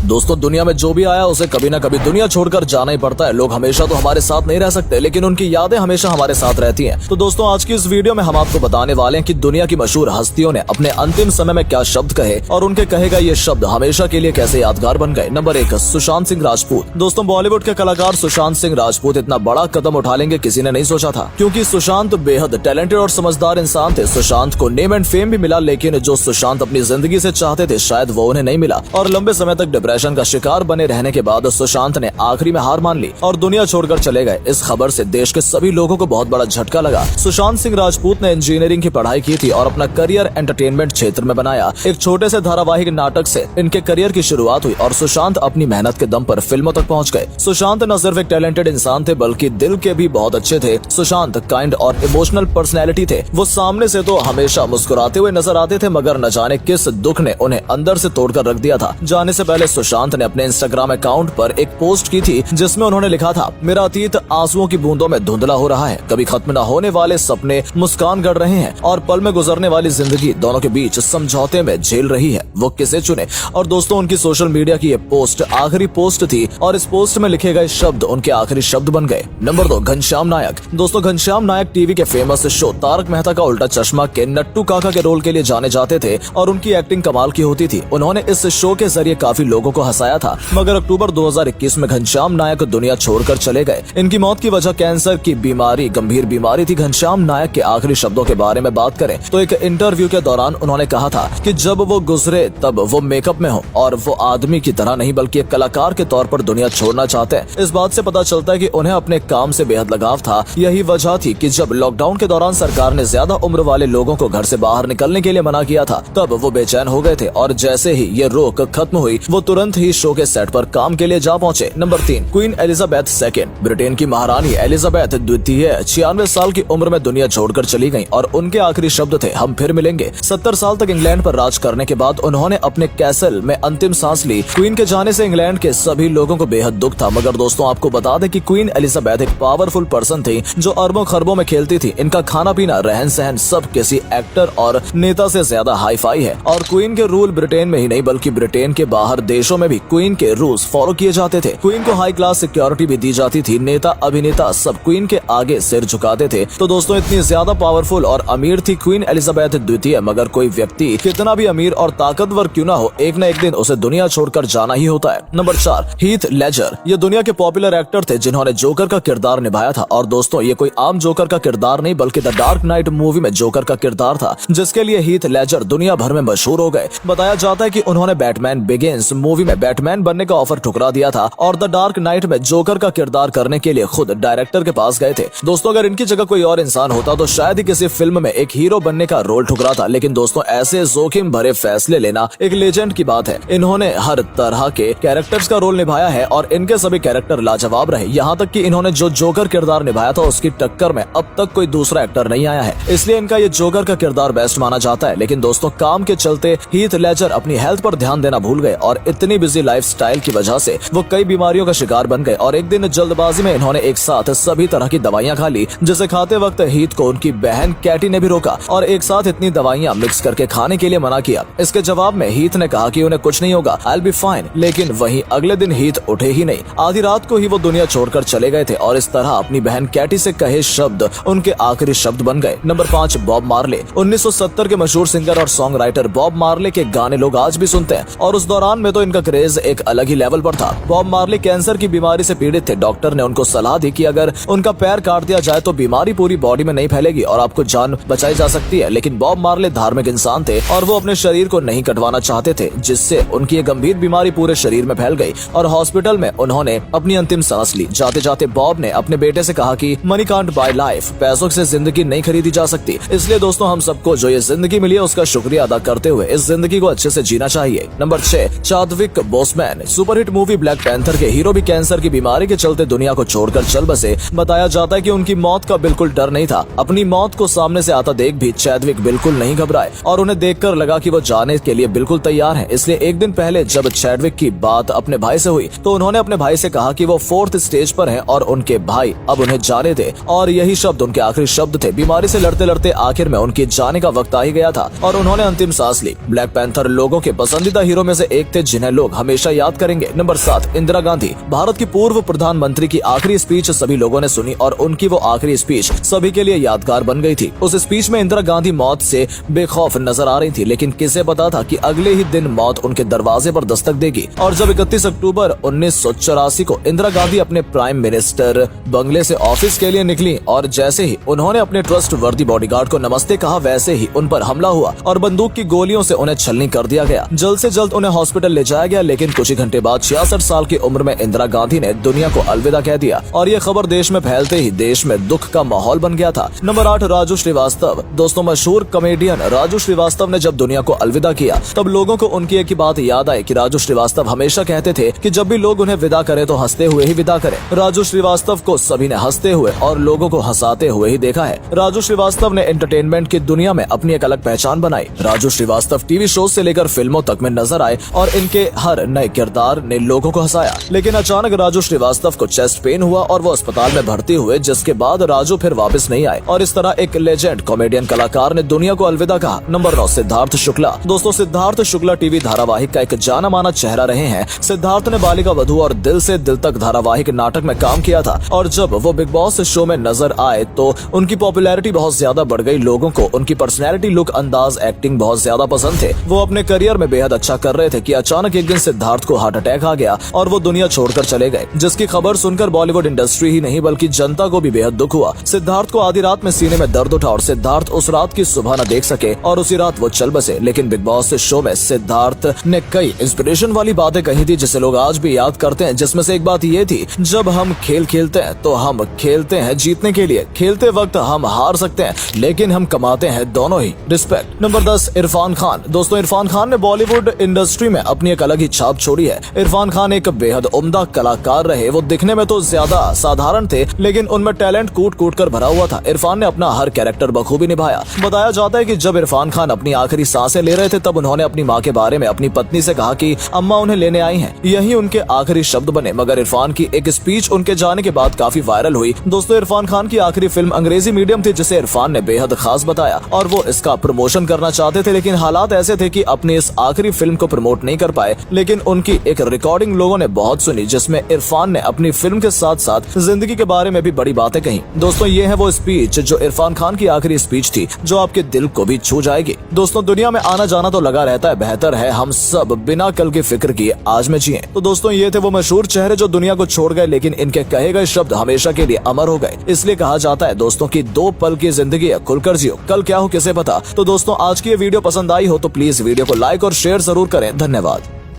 दोस्तों दुनिया में जो भी आया उसे कभी ना कभी दुनिया छोड़कर जाना ही पड़ता है। लोग हमेशा तो हमारे साथ नहीं रह सकते, लेकिन उनकी यादें हमेशा हमारे साथ रहती हैं। तो दोस्तों आज की इस वीडियो में हम आपको बताने वाले हैं कि दुनिया की मशहूर हस्तियों ने अपने अंतिम समय में क्या शब्द कहे और उनके कहे गए ये शब्द हमेशा के लिए कैसे यादगार बन गए। नंबर 1, सुशांत सिंह राजपूत। दोस्तों बॉलीवुड के कलाकार सुशांत सिंह राजपूत इतना बड़ा कदम उठा लेंगे किसी ने नहीं सोचा था, क्योंकि सुशांत बेहद टैलेंटेड और समझदार इंसान थे। सुशांत को नेम एंड फेम भी मिला, लेकिन जो सुशांत अपनी जिंदगी से चाहते थे शायद वो उन्हें नहीं मिला और लंबे समय तक डिप्रेशन का शिकार बने रहने के बाद सुशांत ने आखिरी में हार मान ली और दुनिया छोड़कर चले गए। इस खबर से देश के सभी लोगों को बहुत बड़ा झटका लगा। सुशांत सिंह राजपूत ने इंजीनियरिंग की पढ़ाई की थी और अपना करियर एंटरटेनमेंट क्षेत्र में बनाया। एक छोटे से धारावाहिक नाटक से इनके करियर की शुरुआत हुई और सुशांत अपनी मेहनत के दम पर फिल्मों तक पहुंच गए। सुशांत न सिर्फ एक टैलेंटेड इंसान थे बल्कि दिल के भी बहुत अच्छे थे। सुशांत काइंड और इमोशनल पर्सनैलिटी थे। वो सामने से तो हमेशा मुस्कुराते हुए नजर आते थे, मगर न जाने किस दुख ने उन्हें अंदर से तोड़कर रख दिया था। जाने से पहले सुशांत ने अपने इंस्टाग्राम अकाउंट पर एक पोस्ट की थी जिसमें उन्होंने लिखा था, मेरा अतीत आंसुओं की बूंदों में धुंधला हो रहा है। कभी खत्म न होने वाले सपने मुस्कान गढ़ रहे हैं और पल में गुजरने वाली जिंदगी दोनों के बीच समझौते में झेल रही है। वो किसे चुने? और दोस्तों उनकी सोशल मीडिया की ये पोस्ट आखिरी पोस्ट थी और इस पोस्ट में लिखे गए शब्द उनके आखिरी शब्द बन गए। नंबर 2, घनश्याम नायक। दोस्तों घनश्याम नायक टीवी के फेमस शो तारक मेहता का उल्टा चश्मा के नट्टू काका के रोल के लिए जाने जाते थे और उनकी एक्टिंग कमाल की होती थी। उन्होंने इस शो के जरिए काफी लोगों को हंसाया था, मगर अक्टूबर 2021 में घनश्याम नायक दुनिया छोड़कर चले गए। इनकी मौत की वजह कैंसर की बीमारी, गंभीर बीमारी थी। घनश्याम नायक के आखिरी शब्दों के बारे में बात करें तो एक इंटरव्यू के दौरान उन्होंने कहा था कि जब वो गुजरे तब वो मेकअप में हो और वो आदमी की तरह नहीं बल्कि एक कलाकार के तौर पर दुनिया छोड़ना चाहते हैं। इस बात से पता चलता है कि उन्हें अपने काम से बेहद लगाव था। यही वजह थी कि जब लॉकडाउन के दौरान सरकार ने ज्यादा उम्र वाले लोगों को घर से बाहर निकलने के लिए मना किया था, तब वो बेचैन हो गए थे और जैसे ही ये रोक खत्म हुई वो तुरंत ही शो के सेट पर काम के लिए जा पहुंचे। Number 3, queen Elizabeth II। Britain की महारानी एलिजाबेथ द्वितीय 96 साल की उम्र में दुनिया छोड़कर चली गईं और उनके आखिरी शब्द थे, हम फिर मिलेंगे। 70 साल तक इंग्लैंड पर राज करने के बाद उन्होंने अपने कैसल में अंतिम सांस ली। क्वीन के जाने से इंग्लैंड के सभी लोगों को बेहद दुख था, मगर दोस्तों आपको बता दें कि क्वीन एलिजाबेथ एक पावरफुल पर्सन थी जो अरबों खरबों में खेलती थी। इनका खाना पीना रहन सहन सब किसी एक्टर और नेता से ज्यादा हाई फाई है और क्वीन के रूल ब्रिटेन में ही नहीं बल्कि ब्रिटेन के बाहर देशों में भी क्वीन के रूल्स फॉलो किए जाते थे। क्वीन को हाई क्लास सिक्योरिटी भी दी जाती थी। नेता अभिनेता सब क्वीन के आगे सिर झुकाते थे। तो दोस्तों इतनी ज्यादा पावरफुल और अमीर थी क्वीन एलिजाबेथ द्वितीय, मगर कोई व्यक्ति कितना भी अमीर और ताकतवर क्यों ना हो, एक न एक दिन उसे दुनिया छोड़कर जाना ही होता है। Number 4, Heath Ledger. ये दुनिया के पॉपुलर एक्टर थे जिन्होंने जोकर का किरदार निभाया था और दोस्तों ये कोई आम जोकर का किरदार नहीं बल्कि द डार्क नाइट मूवी में जोकर का किरदार था, जिसके लिए हीथ लेजर दुनिया भर में मशहूर हो गए। बताया जाता है कि उन्होंने बैटमैन बिगिंस मूवी में बैटमैन बनने का ऑफर ठुकरा दिया था और द डार्क नाइट में जोकर का किरदार करने के लिए खुद डायरेक्टर के पास गए थे। दोस्तों अगर इनकी जगह कोई और इंसान होता तो शायद ही किसी फिल्म में एक हीरो बनने का रोल ठुकराता, लेकिन दोस्तों ऐसे जोखिम भरे फैसले लेना एक लेजेंड की बात है। इन्होंने हर तरह के कैरेक्टर्स का रोल निभाया है और इनके सभी कैरेक्टर लाजवाब रहे। यहाँ तक कि इन्होंने जो जोकर किरदार निभाया था उसकी टक्कर में अब तक कोई दूसरा एक्टर नहीं आया है, इसलिए इनका ये जोकर का किरदार बेस्ट माना जाता है। लेकिन दोस्तों काम के चलते हीथ लेजर अपनी हेल्थ पर ध्यान देना भूल गए और इतनी बिजी लाइफस्टाइल की वजह से वो कई बीमारियों का शिकार बन गए और एक दिन जल्दबाजी में इन्होंने एक साथ सभी तरह की दवाइयां खा ली, जिसे खाते वक्त हीथ को उनकी बहन कैटी ने भी रोका और एक साथ इतनी दवाइयां मिक्स करके खाने के लिए मना किया। इसके जवाब में हीथ ने कहा कि उन्हें कुछ नहीं होगा, आई विल बी फाइन। लेकिन वहीं अगले दिन हीथ उठे ही नहीं। आधी रात को ही वो दुनिया छोड़कर चले गए थे और इस तरह अपनी बहन कैटी से कहे शब्द उनके आखिरी शब्द बन गए। नंबर 5, बॉब मार्ले। 1970 के मशहूर सिंगर और सॉन्ग राइटर बॉब मार्ले के गाने लोग आज भी सुनते हैं और उस दौरान में तो इनका क्रेज एक अलग ही लेवल पर था। बॉब मार्ले कैंसर की बीमारी से पीड़ित थे। डॉक्टर ने उनको सलाह दी कि अगर उनका पैर काट दिया जाए तो बीमारी पूरी बॉडी में नहीं फैलेगी और आपको जान बचाई जा सकती है, लेकिन बॉब मार्ले धार्मिक इंसान थे और वो अपने शरीर को नहीं कटवाना चाहते थे, जिससे उनकी एक गंभीर बीमारी पूरे शरीर में फैल गई और हॉस्पिटल में उन्होंने अपनी अंतिम सांस ली। जाते जाते बॉब ने अपने बेटे से कहा कि मनी कांट बाय लाइफ, पैसों से जिंदगी नहीं खरीदी जा सकती। इसलिए दोस्तों हम सबको जो ये जिंदगी मिली है उसका शुक्रिया अदा करते हुए इस जिंदगी को अच्छे से जीना चाहिए। Number 6, Chadwick Boseman. Superhit movie Black Panther के हीरो भी कैंसर की बीमारी के चलते दुनिया को छोड़कर चल बसे। बताया जाता है कि उनकी मौत का बिल्कुल डर नहीं था। अपनी मौत को सामने से आता देख भी चैदविक बिल्कुल नहीं घबराए और उन्हें देखकर लगा कि वो जाने के लिए बिल्कुल तैयार हैं। इसलिए एक दिन पहले जब चैदविक की बात अपने भाई से हुई तो उन्होंने अपने भाई से कहा कि वो 4th स्टेज पर हैं और उनके भाई अब उन्हें जाने दे और यही शब्द उनके आखिरी शब्द थे। बीमारी से लड़ते लड़ते आखिर में उनके जाने का वक्त आ ही गया था और उन्होंने अंतिम सांस ली। ब्लैक पैंथर लोगों के पसंदीदा हीरो में से एक थे जिन्हें लोग हमेशा याद करेंगे। नंबर 7, इंदिरा गांधी। भारत की पूर्व प्रधानमंत्री की आखिरी स्पीच सभी लोगों ने सुनी और उनकी वो आखिरी स्पीच सभी के लिए यादगार बन गई थी। उस स्पीच में इंदिरा गांधी मौत से बेखौफ नजर आ रही थी, लेकिन किसे पता था कि अगले ही दिन मौत उनके दरवाजे पर दस्तक देगी। और जब 31 अक्टूबर 1984 को इंदिरा गांधी अपने प्राइम मिनिस्टर बंगले से ऑफिस के लिए निकली और जैसे ही उन्होंने अपने ट्रस्ट वर्दी बॉडीगार्ड को नमस्ते कहा, वैसे ही उन पर हमला हुआ और बंदूक की गोलियों से उन्हें छलनी कर दिया गया। जल्द से जल्द उन्हें हॉस्पिटल ले जाया गया, लेकिन कुछ ही घंटे बाद 66 साल की उम्र में इंदिरा गांधी ने दुनिया को अलविदा कह दिया और ये खबर देश में फैलते ही देश में दुख का माहौल बन गया था। नंबर 8, राजू श्रीवास्तव। दोस्तों, मशहूर कॉमेडियन राजू श्रीवास्तव ने जब दुनिया को अलविदा किया तब लोगों को उनकी एक ही बात याद आई कि राजू श्रीवास्तव हमेशा कहते थे कि जब भी लोग उन्हें विदा करें तो हंसते हुए ही विदा करें। राजू श्रीवास्तव को सभी ने हंसते हुए और लोगों को हंसाते हुए ही देखा है। राजू श्रीवास्तव ने एंटरटेनमेंट की दुनिया में अपनी एक अलग पहचान बनाई। राजू श्रीवास्तव टीवी शो से लेकर फिल्मों तक में नजर आए और इनके हर नए किरदार ने लोगों को हंसाया। लेकिन अचानक राजू श्रीवास्तव को चेस्ट पेन हुआ और वो अस्पताल में भर्ती हुए, जिसके बाद राजू फिर वापस नहीं आए और इस तरह एक लेजेंड कॉमेडियन कलाकार ने दुनिया को अलविदा कहा। नंबर 9, सिद्धार्थ शुक्ला। दोस्तों, सिद्धार्थ शुक्ला टीवी धारावाहिक का एक जाना माना चेहरा रहे हैं। सिद्धार्थ ने बालिका वधू और दिल से दिल तक धारावाहिक नाटक में काम किया था और जब वो बिग बॉस शो में नजर आए तो उनकी पॉपुलैरिटी बहुत ज्यादा बढ़ गई। लोगों को उनकी पर्सनैलिटी, लुक, अंदाज, एक्टिंग बहुत ज्यादा पसंद थे। वो अपने करियर में बेहद अच्छा कर रहे थे कि अचानक एक दिन सिद्धार्थ को हार्ट अटैक आ गया और वो दुनिया छोड़कर चले गए, जिसकी खबर सुनकर बॉलीवुड इंडस्ट्री ही नहीं बल्कि जनता को भी बेहद दुख हुआ। सिद्धार्थ को आधी रात में सीने में दर्द उठा और सिद्धार्थ उस रात की सुबह न देख सके और उसी रात वो चल बसे। लेकिन बिग बॉस शो में सिद्धार्थ ने कई इंस्पिरेशन वाली बातें कही थी जिसे लोग आज भी याद करते हैं, जिसमें से एक बात ये थी, जब हम खेल खेलते हैं तो हम खेलते हैं जीतने के लिए। खेलते वक्त हम हार सकते हैं लेकिन हम कमाते हैं दोनों ही। रिस्पेक्ट। नंबर 10, इरफान खान। दोस्तों, इरफान खान ने बॉलीवुड इंडस्ट्री में अपनी एक अलग ही छाप छोड़ी है। इरफान खान एक बेहद उम्दा कलाकार रहे। वो दिखने में तो ज्यादा साधारण थे लेकिन उनमें टैलेंट कूट कूट कर भरा हुआ था। इरफान ने अपना हर कैरेक्टर बखूबी निभाया। बताया जाता है कि जब इरफान खान अपनी आखिरी सांसें ले रहे थे तब उन्होंने अपनी माँ के बारे में अपनी पत्नी से कहा कि अम्मा उन्हें लेने आई हैं। यही उनके आखिरी शब्द बने। मगर इरफान की एक स्पीच उनके जाने के बाद काफी वायरल हुई। दोस्तों, इरफान खान की आखिरी फिल्म अंग्रेजी मीडियम थी जिसे इरफान ने बेहद खास बताया और वो इसका प्रमोशन करना चाहते थे, लेकिन हालात ऐसे थे कि अपनी इस आखिरी फिल्म को प्रमोट नहीं कर पाए। लेकिन उनकी एक रिकॉर्डिंग लोगों ने बहुत सुनी जिसमें इरफान ने अपनी फिल्म के साथ साथ जिंदगी के बारे में भी बड़ी बातें कही। दोस्तों, ये है वो स्पीच जो इरफान खान की आखिरी स्पीच थी जो आपके दिल को भी छू जाएगी। दोस्तों, दुनिया में आना जाना तो लगा रहता है, बेहतर है हम सब बिना कल की फिक्र किए आज में जिए। तो दोस्तों, ये थे वो मशहूर चेहरे जो दुनिया को छोड़ गए, लेकिन इनके कहे गए शब्द हमेशा के लिए अमर हो गए। इसलिए कहा जाता है दोस्तों की 2 पल की जिंदगी है, खुलकर जियो, कल क्या हो किसे पता। तो दोस्तों, आज की ये वीडियो पसंद आई हो तो प्लीज वीडियो को लाइक और शेयर जरूर करें। धन्यवाद।